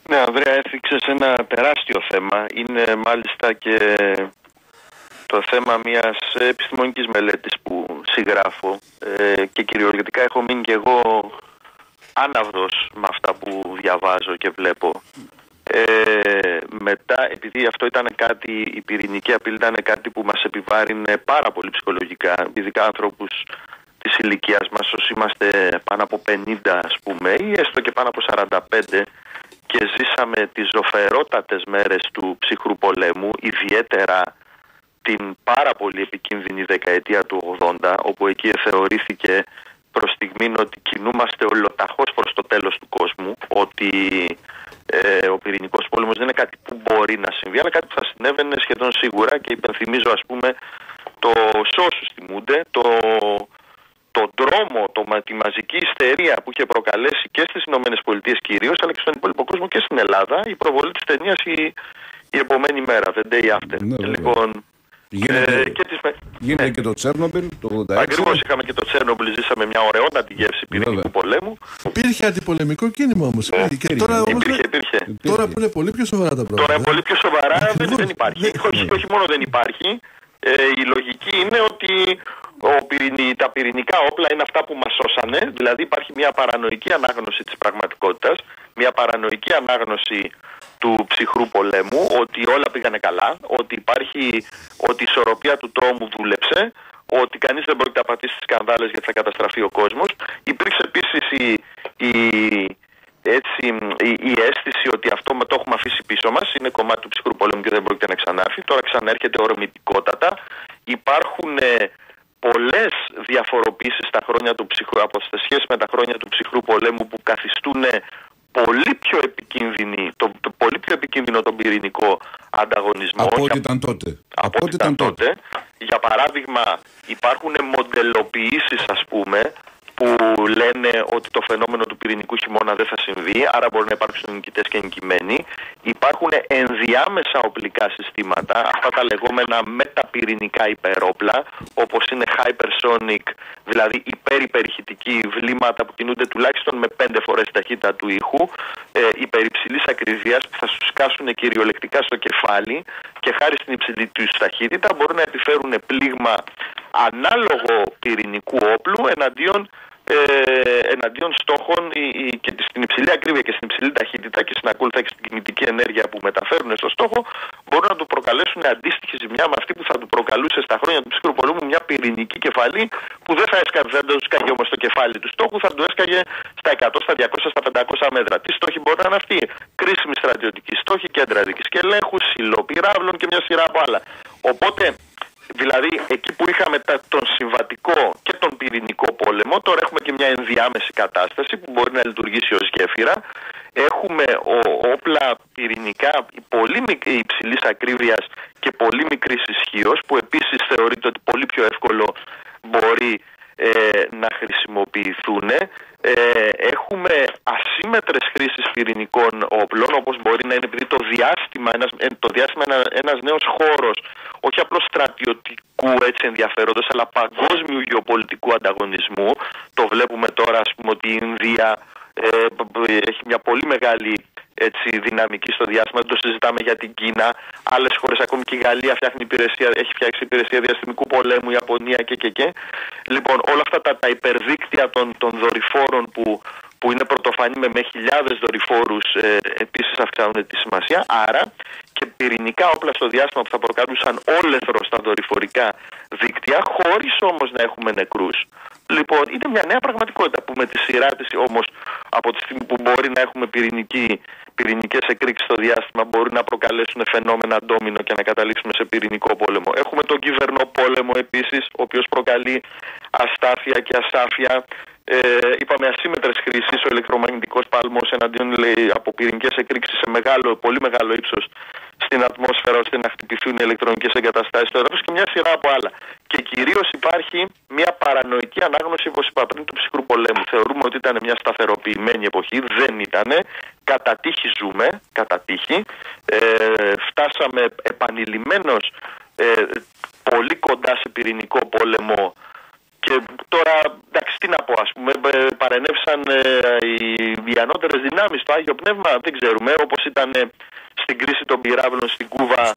Ναι, Ανδρέα, έθιξες ένα τεράστιο θέμα. Είναι μάλιστα και το θέμα μιας επιστημονικής μελέτης που συγγράφω και κυριολεκτικά έχω μείνει και εγώ άναυδος με αυτά που διαβάζω και βλέπω. Μετά, επειδή αυτό ήταν κάτι, η πυρηνική απειλή ήταν κάτι που μας επιβάρυνε πάρα πολύ ψυχολογικά, ειδικά ανθρώπους της ηλικίας μας, όσοι είμαστε πάνω από 50 ας πούμε, ή έστω και πάνω από 45, και ζήσαμε τις ζωφερότατες μέρες του ψυχρού πολέμου, ιδιαίτερα την πάρα πολύ επικίνδυνη δεκαετία του 80, όπου εκεί θεωρήθηκε προς στιγμήν ότι κινούμαστε ολοταχώς προς το τέλος του κόσμου, ότι ο πυρηνικός πόλεμος δεν είναι κάτι που μπορεί να συμβεί, αλλά κάτι που θα συνέβαινε σχεδόν σίγουρα. Και υπενθυμίζω, ας πούμε, σε όσους θυμούνται, τον τρόμο, τη μαζική ιστερία που είχε προκαλέσει και στις ΗΠΑ κυρίως, αλλά και στον υπόλοιπο κόσμο και στην Ελλάδα, η προβολή της ταινίας η επομένη μέρα, The Day After. Ναι, λοιπόν, γίνεται και το Τσέρνομπιλ το 86. Ακριβώς, είχαμε και το Τσέρνομπιλ, ζήσαμε μια ωραιότατη γεύση πυρηνικού πολέμου. Υπήρχε αντιπολεμικό κίνημα όμως. Και τώρα, υπήρχε. Τώρα που είναι πολύ πιο σοβαρά τα πράγματα. Τώρα πολύ πιο σοβαρά δεν υπάρχει. Όχι μόνο δεν υπάρχει. Η λογική είναι ότι τα πυρηνικά όπλα είναι αυτά που μας σώσανε. Δηλαδή υπάρχει μια παρανοϊκή ανάγνωση της πραγματικότητας, μια παρανοϊκή ανάγνωση του ψυχρού πολέμου, ότι όλα πήγανε καλά, ότι η ισορροπία του τρόμου δούλεψε, ότι κανείς δεν πρόκειται να πατήσει τις σκανδάλες γιατί θα καταστραφεί ο κόσμος. Υπήρξε επίσης η αίσθηση ότι αυτό το έχουμε αφήσει πίσω μας, είναι κομμάτι του ψυχρού πολέμου και δεν πρόκειται να ξανάρθει. Τώρα ξανέρχεται ορμητικότατα. Υπάρχουν πολλές διαφοροποίησεις στα χρόνια του σε σχέση με τα χρόνια του ψυχρού πολέμου που καθιστούν πολύ πιο επικίνδυνο τον πυρηνικό ανταγωνισμό. Από ό,τι ήταν τότε. Για παράδειγμα, υπάρχουν μοντελοποιήσεις, ας πούμε, που λένε ότι το φαινόμενο του πυρηνικού χειμώνα δεν θα συμβεί, άρα μπορεί να υπάρξουν νικητές και νικημένοι. Υπάρχουν ενδιάμεσα οπλικά συστήματα, αυτά τα λεγόμενα μεταπυρηνικά υπερόπλα, όπως είναι hypersonic, δηλαδή υπερυπερηχητικοί βλήματα που κινούνται τουλάχιστον με 5 φορές ταχύτητα του ήχου, υπερυψηλής ακρίβειας, που θα σου σκάσουν κυριολεκτικά στο κεφάλι και χάρη στην υψηλή τους ταχύτητα μπορούν να επιφέρουν πλήγμα ανάλογο πυρηνικού όπλου εναντίον στόχων και στην υψηλή ακρίβεια και στην υψηλή ταχύτητα και στην ακόλουθα και στην κινητική ενέργεια που μεταφέρουν στο στόχο, μπορούν να του προκαλέσουν αντίστοιχη ζημιά με αυτή που θα του προκαλούσε στα χρόνια του ψυχρού πολέμου μια πυρηνική κεφαλή, που δεν θα έσκαγε όμως το κεφάλι του στόχου, θα του έσκαγε στα 100, στα 200, στα 500 μέτρα. Τι στόχοι μπορεί να είναι αυτοί? Κρίσιμοι στρατιωτικοί στόχοι, κέντρα δικής και ελέγχου, σιλοπυράβλων και μια σειρά από άλλα. Οπότε, δηλαδή, εκεί που είχαμε τον συμβατικό και τον πυρηνικό πόλεμο, τώρα έχουμε και μια ενδιάμεση κατάσταση που μπορεί να λειτουργήσει ως γέφυρα. Έχουμε όπλα πυρηνικά πολύ υψηλής ακρίβειας και πολύ μικρής ισχύως, που επίσης θεωρείται ότι πολύ πιο εύκολο μπορεί να χρησιμοποιηθούν. Έχουμε ασύμμετρες χρήσεις πυρηνικών όπλων, όπως μπορεί να είναι, επειδή το διάστημα είναι ένας νέος χώρος, όχι απλώς στρατιωτικού ενδιαφέροντος, αλλά παγκόσμιου γεωπολιτικού ανταγωνισμού. Το βλέπουμε τώρα, ας πούμε, ότι η Ινδία έχει μια πολύ μεγάλη δυναμική στο διάστημα. Δεν το συζητάμε για την Κίνα. Άλλες χώρες, ακόμη και η Γαλλία, έχει φτιάξει υπηρεσία διαστημικού πολέμου, η Ιαπωνία και. Λοιπόν, όλα αυτά τα υπερδίκτυα των δορυφόρων που είναι πρωτοφανή με χιλιάδες δορυφόρους, επίσης αυξάνουν τη σημασία. Άρα και πυρηνικά όπλα στο διάστημα που θα προκαλούσαν όλεθρο στα δορυφορικά δίκτυα, χωρίς όμως να έχουμε νεκρούς. Λοιπόν, είναι μια νέα πραγματικότητα που με τη σειρά της όμως, από τη στιγμή που μπορεί να έχουμε πυρηνικές εκρήξεις στο διάστημα, μπορεί να προκαλέσουν φαινόμενα ντόμινο και να καταλήξουμε σε πυρηνικό πόλεμο. Έχουμε τον κυβερνοπόλεμο επίσης, ο οποίος προκαλεί αστάθεια και ασάφεια. Είπαμε ασύμμετρες χρήσεις, ο ηλεκτρομαγνητικός παλμός εναντίον από πυρηνικές εκρήξεις σε πολύ μεγάλο ύψος στην ατμόσφαιρα, ώστε να χτυπηθούν οι ηλεκτρονικές εγκαταστάσεις στο έδαφος και μια σειρά από άλλα. Και κυρίως υπάρχει μια παρανοϊκή ανάγνωση, όπως είπα πριν, του ψυχρού πολέμου. Θεωρούμε ότι ήταν μια σταθεροποιημένη εποχή, δεν ήτανε. Κατά τύχη ζούμε, κατά τύχη. Φτάσαμε επανειλημμένως πολύ κοντά σε πυρηνικό πόλεμο Και τώρα, εντάξει, τι να πω, ας πούμε, παρενέβησαν οι ανώτερες δυνάμεις, το Άγιο Πνεύμα, δεν ξέρουμε, όπως ήταν στην κρίση των πυράβλων στην Κούβα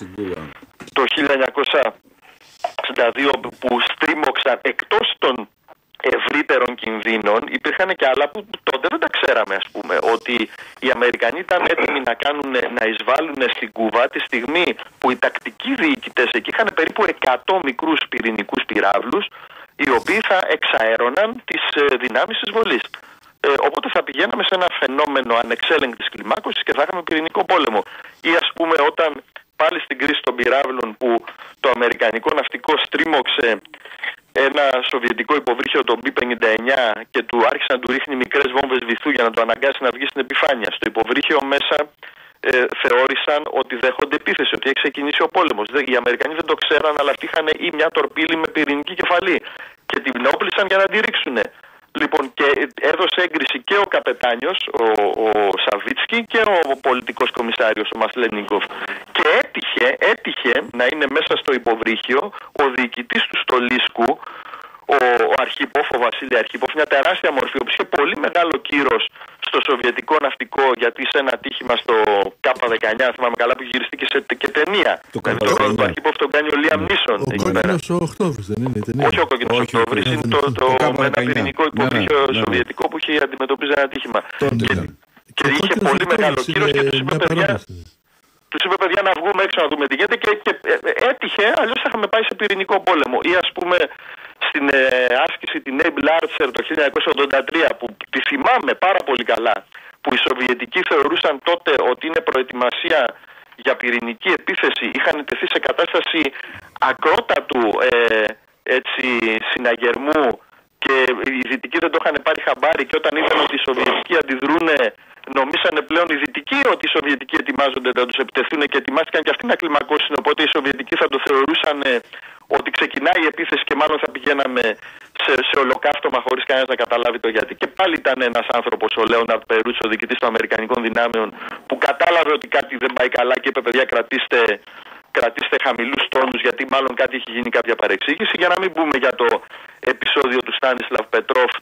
το 1962 που στρίμωξαν εκτός των ευρύτερων κινδύνων. Υπήρχαν και άλλα που τότε δεν τα ξέραμε, ας πούμε, ότι οι Αμερικανοί ήταν έτοιμοι να εισβάλλουν στην Κούβα τη στιγμή που οι τακτικοί διοικητές εκεί είχαν περίπου 100 μικρούς πυρηνικούς πυράβλους, οι οποίοι θα εξαέρωναν τις δυνάμεις εισβολής. Οπότε θα πηγαίναμε σε ένα φαινόμενο ανεξέλεγκτης κλιμάκωσης και θα είχαμε πυρηνικό πόλεμο. Ή ας πούμε όταν πάλι στην κρίση των πυράβλων που το αμερικανικό ναυτικό στρίμωξε ένα σοβιετικό υποβρύχιο, το B-59, και του άρχισε να του ρίχνει μικρές βόμβες βυθού για να το αναγκάσει να βγει στην επιφάνεια. Στο υποβρύχιο μέσα θεώρησαν ότι δέχονται επίθεση, ότι έχει ξεκινήσει ο πόλεμος. Οι Αμερικανοί δεν το ξέραν, αλλά αυτοί είχαν ή μια τορπίλη με πυρηνική κεφαλή και την όπλησαν για να τη ρίξουν. Λοιπόν, και έδωσε έγκριση και ο καπετάνιος, ο Σαβίτσκι, και ο πολιτικός κομισάριος, ο Μασλενίκοφ. Και έτυχε να είναι μέσα στο υποβρύχιο ο διοικητής του Στολίσκου, ο Αρχίποφ, ο Βασίλη Αρχίποφ, μια τεράστια μορφή, που είχε πολύ μεγάλο κύρος στο σοβιετικό ναυτικό, γιατί σε ένα ατύχημα στο K-19, θυμάμαι καλά, που γυριστήκε και ταινία. Το Αρχίποφ τον κάνει ο Λίαμ Νίσον. Ο κόκκινος ο Οκτώβρης, δεν είναι η ταινία? Όχι ο κόκκινος ο Οκτώβρης, είναι ένα πυρηνικό υποβρύχιο σοβιετικό που είχε αντιμετωπίσει ένα ατύχημα. Και είχε πολύ μεγάλο κύρος και τους είπε, παιδιά, να βγούμε έξω να δούμε τι γίνεται, και έτυχε, αλλιώς θα είχαμε πάει σε πυρηνικό πόλεμο. Ή ας πούμε στην άσκηση την Naval Archer το 1983, που τη θυμάμαι πάρα πολύ καλά, που οι Σοβιετικοί θεωρούσαν τότε ότι είναι προετοιμασία για πυρηνική επίθεση, είχαν τεθεί σε κατάσταση ακρότατου συναγερμού, και οι Δυτικοί δεν το είχαν πάρει χαμπάρι, και όταν είδαν ότι οι Σοβιετικοί αντιδρούνε, νομίσανε πλέον οι Δυτικοί ότι οι Σοβιετικοί ετοιμάζονται να τους επιτεθούν, και ετοιμάστηκαν και αυτοί να κλιμακώσουν. Οπότε οι Σοβιετικοί θα το θεωρούσαν ότι ξεκινάει η επίθεση και μάλλον θα πηγαίναμε σε ολοκαύτωμα χωρίς κανένας να καταλάβει το γιατί. Και πάλι ήταν ένας άνθρωπος, ο Λέοναρντ Περούτς, ο διοικητής των Αμερικανικών δυνάμεων, που κατάλαβε ότι κάτι δεν πάει καλά και είπε, παιδιά, κρατήστε χαμηλούς τόνους, γιατί μάλλον κάτι έχει γίνει, κάποια παρεξήγηση. Για να μην πούμε για το επεισόδιο του Στάνισλαβ Πετρόφ,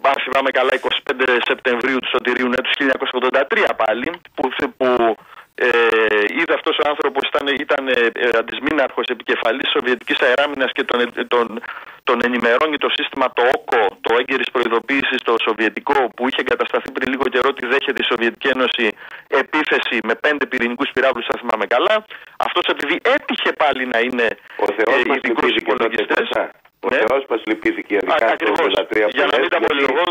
αν θυμάμαι καλά, 25 Σεπτεμβρίου του Σωτηρίου του 1983 πάλι, που είδε αυτός ο άνθρωπος, ήταν αντισμήναρχος επικεφαλής Σοβιετικής Αεράμινας, και τον ενημερώνει το σύστημα το ΟΚΟ, το έγκαιρης προειδοποίησης, το σοβιετικό, που είχε εγκατασταθεί πριν λίγο καιρό, ότι δέχεται η Σοβιετική Ένωση επίθεση με 5 πυρηνικούς πυράβλους, αν θυμάμαι καλά. Αυτός, επειδή έτυχε πάλι να είναι ειδικός υπολογιστές. Ο Θεός μας λυπήθηκε ειδικά το 1983. Για να μην τα πολυλογώ,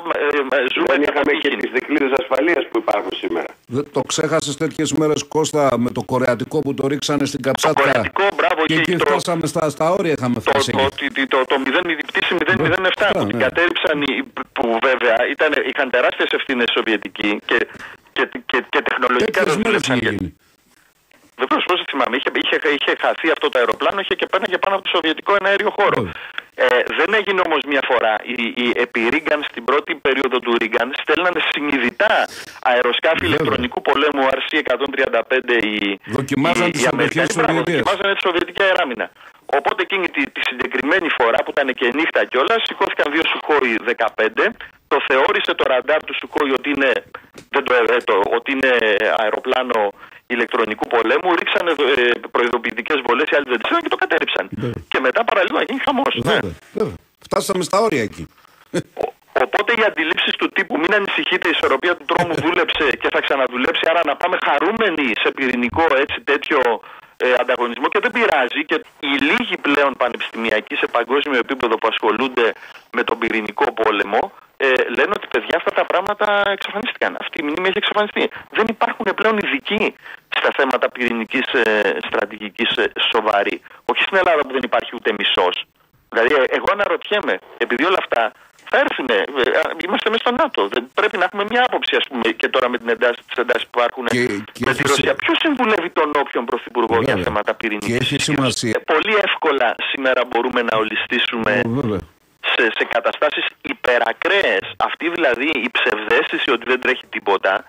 δεν είχαμε και τις δικλείδες ασφαλείας που υπάρχουν σήμερα. Το ξέχασες τέτοιες μέρες, Κώστα, με το κορεατικό που το ρίξανε στην Καμτσάτκα? Το κορεατικό, μπράβο, και εκεί φτάσαμε στα όρια, είχαμε φτάσει. Το 007 που την κατέριψαν, που βέβαια είχαν τεράστιες ευθύνες Σοβιετικοί και τεχνολογικά δεν δούλεψαν. Βεβαίως, πώς δεν θυμάμαι, είχε χαθεί αυτό το αεροπλάνο, είχε και πέρναγε πάνω από το σοβιετικό εναέριο χώρο. Δεν έγινε όμως μια φορά. Επί Ρίγκαν, στην πρώτη περίοδο του Ρίγκαν, στέλνανε συνειδητά αεροσκάφη ηλεκτρονικού πολέμου RC-135 δοκιμάζανε τις Αμερικανικές Σοβιετικές. Δοκιμάζανε τη Σοβιετική αεράμινα. Οπότε εκείνη τη συγκεκριμένη φορά, που ήταν και νύχτα κιόλας, σηκώθηκαν 2 Σουχόι 15. Το θεώρησε το ραντάρ του Σουχόι ότι είναι αεροπλάνο ηλεκτρονικού πολέμου, ρίξανε προειδοποιητικές βολές, οι άλλοι δεν τις είδαν και το κατέριψαν. Και μετά παραλίγο να γίνει χαμός. Φτάσαμε στα όρια εκεί. Οπότε οι αντιλήψεις του τύπου «μην ανησυχείτε, η ισορροπία του τρόμου δούλεψε και θα ξαναδουλέψει, άρα να πάμε χαρούμενοι σε πυρηνικό τέτοιο ανταγωνισμό, και δεν πειράζει». Και οι λίγοι πλέον πανεπιστημιακοί σε παγκόσμιο επίπεδο που ασχολούνται με τον πυρηνικό πόλεμο λένε ότι, παιδιά, αυτά τα πράγματα εξαφανίστηκαν. Αυτή η μνήμη έχει εξαφανιστεί. Δεν υπάρχουν πλέον ειδικοί στα θέματα πυρηνικής στρατηγικής σοβαροί. Όχι στην Ελλάδα που δεν υπάρχει ούτε μισός. Δηλαδή, εγώ αναρωτιέμαι, επειδή όλα αυτά θα έρθουν, είμαστε μέσα στο ΝΑΤΟ. Πρέπει να έχουμε μια άποψη, ας πούμε, και τώρα με τις εντάσεις που υπάρχουν με τη Ρωσία. Ποιος συμβουλεύει τον όποιον πρωθυπουργό για θέματα πυρηνικής? Πολύ εύκολα σήμερα μπορούμε να ολιστήσουμε σε καταστάσεις υπερακραίες. Αυτή δηλαδή η ψευδαίσθηση ότι δεν τρέχει τίποτα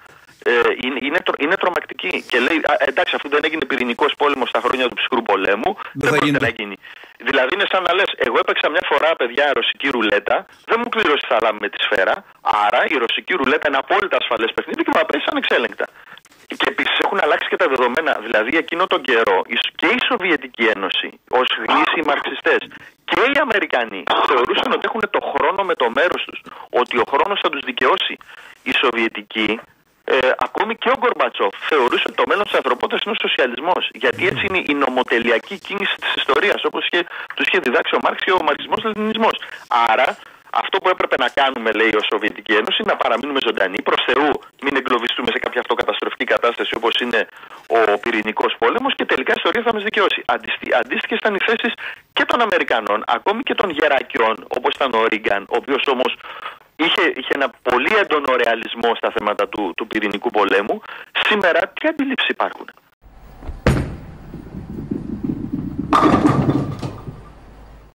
είναι τρομακτική. Και λέει, εντάξει, αφού δεν έγινε πυρηνικός πόλεμος στα χρόνια του ψυχρού πολέμου, δεν πρόκειται να γίνει. Δηλαδή είναι σαν να λες, εγώ έπαιξα μια φορά, παιδιά, ρωσική ρουλέτα, δεν μου κλήρωσε σαλάμι με τη σφαίρα, άρα η ρωσική ρουλέτα είναι απόλυτα ασφαλές παιχνίδι και θα πέσει ανεξέλεγκτα. Και επίσης έχουν αλλάξει και τα δεδομένα. Δηλαδή εκείνο τον καιρό και η Σοβιετική Ένωση, ως γνήσιοι μαρξιστές, και οι Αμερικανοί θεωρούσαν ότι έχουν το χρόνο με το μέρος τους, ότι ο χρόνος θα τους δικαιώσει. Οι Σοβιετικοί, ακόμη και ο Γκορμπατσόφ, θεωρούσε ότι το μέλλον της ανθρωπότητας είναι ο σοσιαλισμός. Γιατί έτσι είναι η νομοτελειακή κίνηση της ιστορίας, όπως τους είχε διδάξει ο Μάρξ και ο μαρξισμός-λενινισμός. Άρα, αυτό που έπρεπε να κάνουμε, λέει η Σοβιετική Ένωση, να παραμείνουμε ζωντανοί, προς Θεού μην εγκλωβιστούμε σε κάποια αυτοκαταστροφική κατάσταση όπως είναι ο πυρηνικός πόλεμος και τελικά η ιστορία θα μας δικαιώσει. Αντίστοιχες ήταν οι θέσεις και των Αμερικανών, ακόμη και των γερακιών, όπως ήταν ο Ρίγκαν, ο οποίος όμως είχε ένα πολύ έντονο ρεαλισμό στα θέματα του πυρηνικού πολέμου. Σήμερα τι αντιλήψεις υπάρχουν?